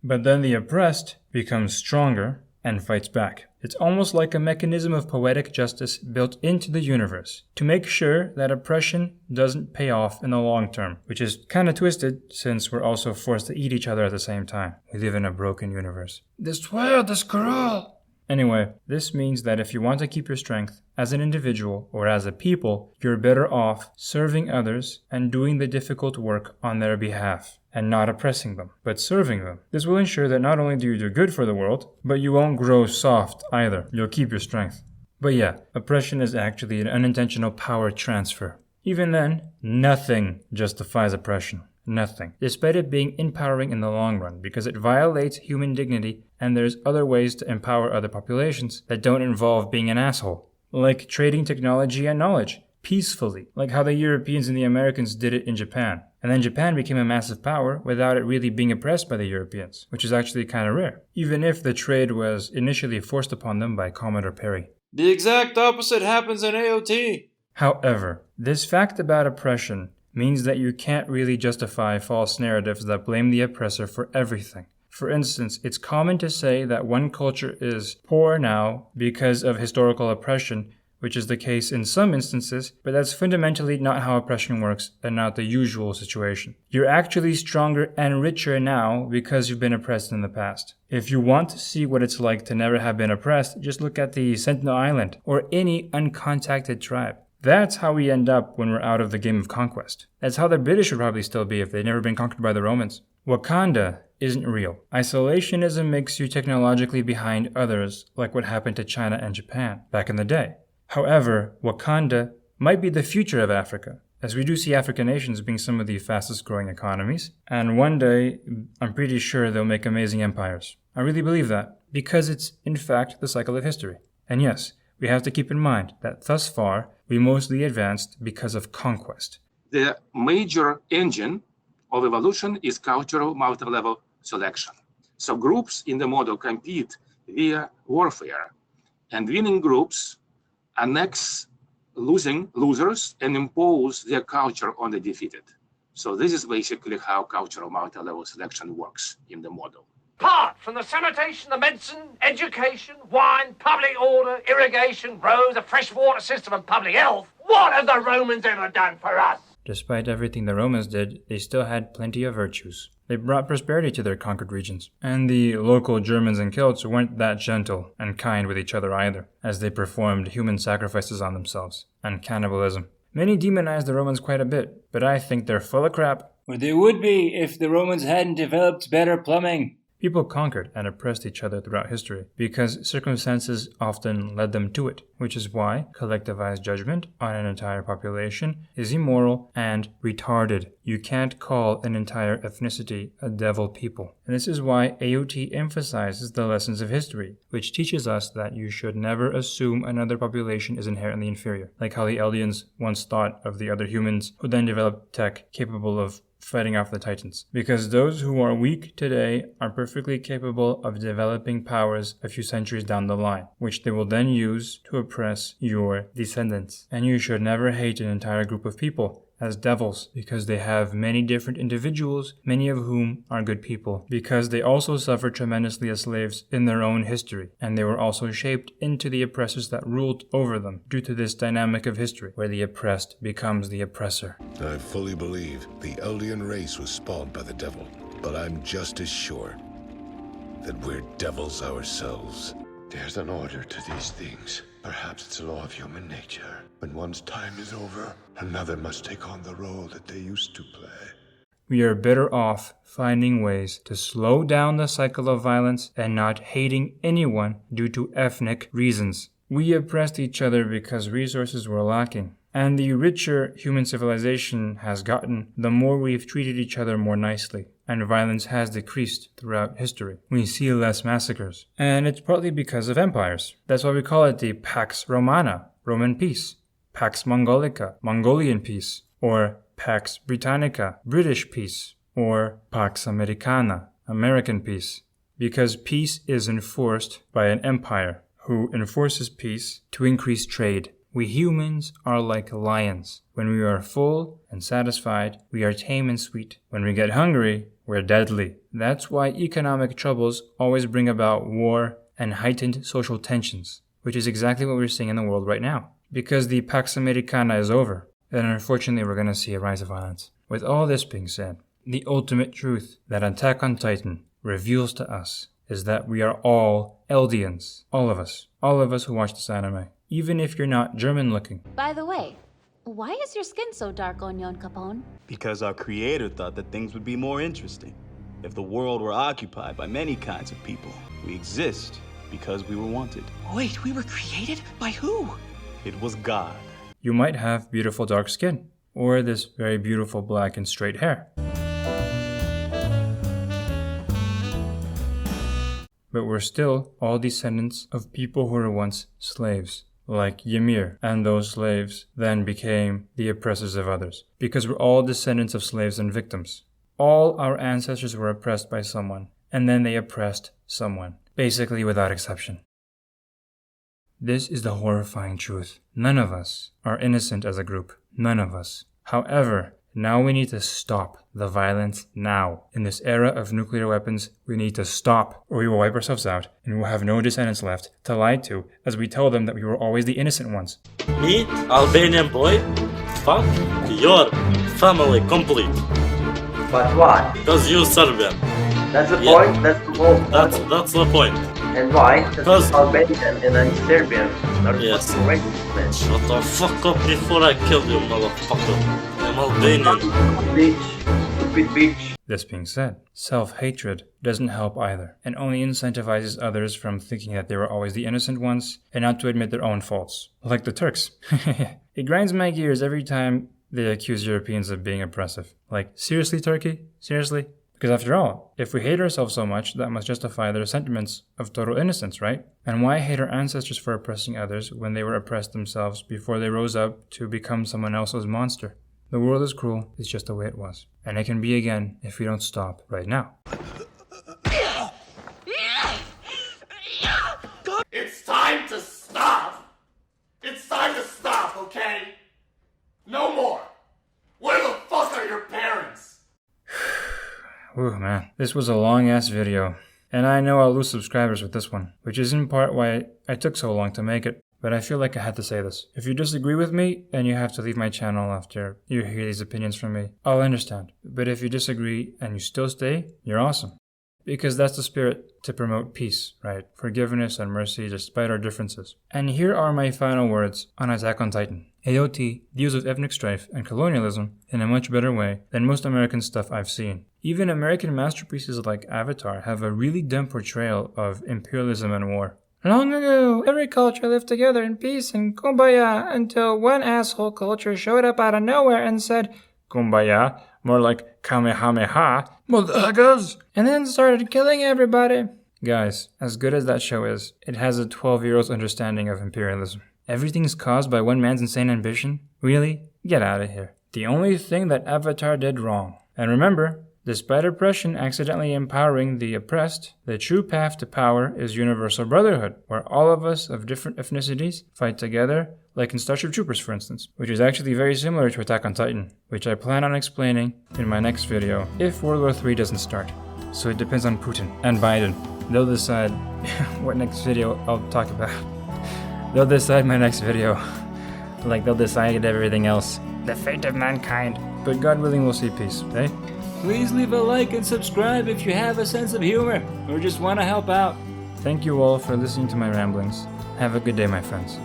A: But then the oppressed becomes stronger and fights back. It's almost like a mechanism of poetic justice built into the universe to make sure that oppression doesn't pay off in the long term, which is kind of twisted since we're also forced to eat each other at the same time. We live in a broken universe. This world is cruel! Anyway, this means that if you want to keep your strength as an individual or as a people, you're better off serving others and doing the difficult work on their behalf, and not oppressing them, but serving them. This will ensure that not only do you do good for the world, but you won't grow soft either. You'll keep your strength. But yeah, oppression is actually an unintentional power transfer. Even then, nothing justifies oppression. Nothing. Despite it being empowering in the long run, because it violates human dignity and there's other ways to empower other populations that don't involve being an asshole. Like trading technology and knowledge, peacefully, like how the Europeans and the Americans did it in Japan. And then Japan became a massive power without it really being oppressed by the Europeans, which is actually kind of rare, even if the trade was initially forced upon them by Commodore Perry. The exact opposite happens in AOT. However, this fact about oppression means that you can't really justify false narratives that blame the oppressor for everything. For instance, it's common to say that one culture is poor now because of historical oppression, which is the case in some instances, but that's fundamentally not how oppression works and not the usual situation. You're actually stronger and richer now because you've been oppressed in the past. If you want to see what it's like to never have been oppressed, just look at the Sentinel Island or any uncontacted tribe. That's how we end up when we're out of the game of conquest. That's how the British would probably still be if they'd never been conquered by the Romans. Wakanda isn't real. Isolationism makes you technologically behind others, like what happened to China and Japan back in the day. However, Wakanda might be the future of Africa, as we do see African nations being some of the fastest growing economies, and one day, I'm pretty sure they'll make amazing empires. I really believe that, because it's, in fact, the cycle of history. And yes, we have to keep in mind that thus far, we mostly advanced because of conquest.
S: The major engine of evolution is cultural multi-level selection. So groups in the model compete via warfare, and winning groups annex losers and impose their culture on the defeated. So this is basically how cultural multi-level selection works in the model.
T: Apart from the sanitation, the medicine, education, wine, public order, irrigation, roads, a fresh water system and public health, what have the Romans ever done for us?
A: Despite everything the Romans did, they still had plenty of virtues. They brought prosperity to their conquered regions. And the local Germans and Celts weren't that gentle and kind with each other either, as they performed human sacrifices on themselves, and cannibalism. Many demonize the Romans quite a bit, but I think they're full of crap. Or they would be if the Romans hadn't developed better plumbing. People conquered and oppressed each other throughout history because circumstances often led them to it, which is why collectivized judgment on an entire population is immoral and retarded. You can't call an entire ethnicity a devil people. And this is why AOT emphasizes the lessons of history, which teaches us that you should never assume another population is inherently inferior, like how the Eldians once thought of the other humans who then developed tech capable of fighting off the Titans. Because those who are weak today are perfectly capable of developing powers a few centuries down the line, which they will then use to oppress your descendants. And you should never hate an entire group of people as devils, because they have many different individuals, many of whom are good people, because they also suffered tremendously as slaves in their own history, and they were also shaped into the oppressors that ruled over them due to this dynamic of history, where the oppressed becomes the oppressor.
U: I fully believe the Eldian race was spawned by the devil, but I'm just as sure that we're devils ourselves.
V: There's an order to these things. Perhaps it's a law of human nature. When one's time is over, another must take on the role that they used to play.
A: We are better off finding ways to slow down the cycle of violence and not hating anyone due to ethnic reasons. We oppressed each other because resources were lacking. And the richer human civilization has gotten, the more we've treated each other more nicely, and violence has decreased throughout history. We see less massacres, and it's partly because of empires. That's why we call it the Pax Romana, Roman peace, Pax Mongolica, Mongolian peace, or Pax Britannica, British peace, or Pax Americana, American peace, because peace is enforced by an empire who enforces peace to increase trade. We humans are like lions. When we are full and satisfied, we are tame and sweet. When we get hungry, we're deadly. That's why economic troubles always bring about war and heightened social tensions, which is exactly what we're seeing in the world right now. Because the Pax Americana is over, and unfortunately we're going to see a rise of violence. With all this being said, the ultimate truth that Attack on Titan reveals to us is that we are all Eldians. All of us who watch this anime. Even if you're not German looking.
I: By the way, why is your skin so dark, Onion Capone?
W: Because our creator thought that things would be more interesting if the world were occupied by many kinds of people. We exist because we were wanted.
D: Wait, we were created? By who?
W: It was God.
A: You might have beautiful dark skin, or this very beautiful black and straight hair. But we're still all descendants of people who were once slaves, like Ymir, and those slaves then became the oppressors of others, because we're all descendants of slaves and victims. All our ancestors were oppressed by someone, and then they oppressed someone, basically without exception. This is the horrifying truth. None of us are innocent as a group. None of us. However, now we need to stop the violence now. In this era of nuclear weapons, we need to stop, or we will wipe ourselves out, and we will have no descendants left to lie to, as we tell them that we were always the innocent ones.
G: Me, Albanian boy? Fuck your family complete.
X: But why?
G: Because you Serbian.
X: That's the point? That's the whole point?
G: That's the point.
X: And why? Because Albanian and I'm Serbian.
G: Yes.
X: Racist, man.
G: Shut the fuck up before I kill you, motherfucker. I'm Albanian.
X: Stupid bitch.
A: This being said, self-hatred doesn't help either, and only incentivizes others from thinking that they were always the innocent ones, and not to admit their own faults. Like the Turks. It grinds my gears every time they accuse Europeans of being oppressive. Like, seriously, Turkey? Seriously? Because after all, if we hate ourselves so much, that must justify their sentiments of total innocence, right? And why hate our ancestors for oppressing others when they were oppressed themselves before they rose up to become someone else's monster? The world is cruel, it's just the way it was. And it can be again if we don't stop right now.
T: It's time to stop! It's time to stop, okay? No more! Where the fuck are your parents?
A: Ooh, man. This was a long-ass video. And I know I'll lose subscribers with this one, which is in part why I took so long to make it. But I feel like I had to say this. If you disagree with me and you have to leave my channel after you hear these opinions from me, I'll understand. But if you disagree and you still stay, you're awesome. Because that's the spirit to promote peace, right? Forgiveness and mercy despite our differences. And here are my final words on Attack on Titan. AOT deals with ethnic strife and colonialism in a much better way than most American stuff I've seen. Even American masterpieces like Avatar have a really dumb portrayal of imperialism and war. Long ago, every culture lived together in peace and kumbaya until one asshole culture showed up out of nowhere and said, "Kumbaya," more like Kamehameha, motherfuckers, and then started killing everybody. Guys, as good as that show is, it has a 12-year-old's understanding of imperialism. Everything's caused by one man's insane ambition? Really? Get out of here. The only thing that Avatar did wrong. And remember, despite oppression accidentally empowering the oppressed, the true path to power is universal brotherhood, where all of us of different ethnicities fight together, like in Starship Troopers for instance, which is actually very similar to Attack on Titan, which I plan on explaining in my next video if World War III doesn't start. So it depends on Putin and Biden. They'll decide what next video I'll talk about. They'll decide my next video, like they'll decide everything else. The fate of mankind. But God willing, we'll see peace, eh?
C: Please leave a like and subscribe if you have a sense of humor or just want to help out.
A: Thank you all for listening to my ramblings. Have a good day, my friends.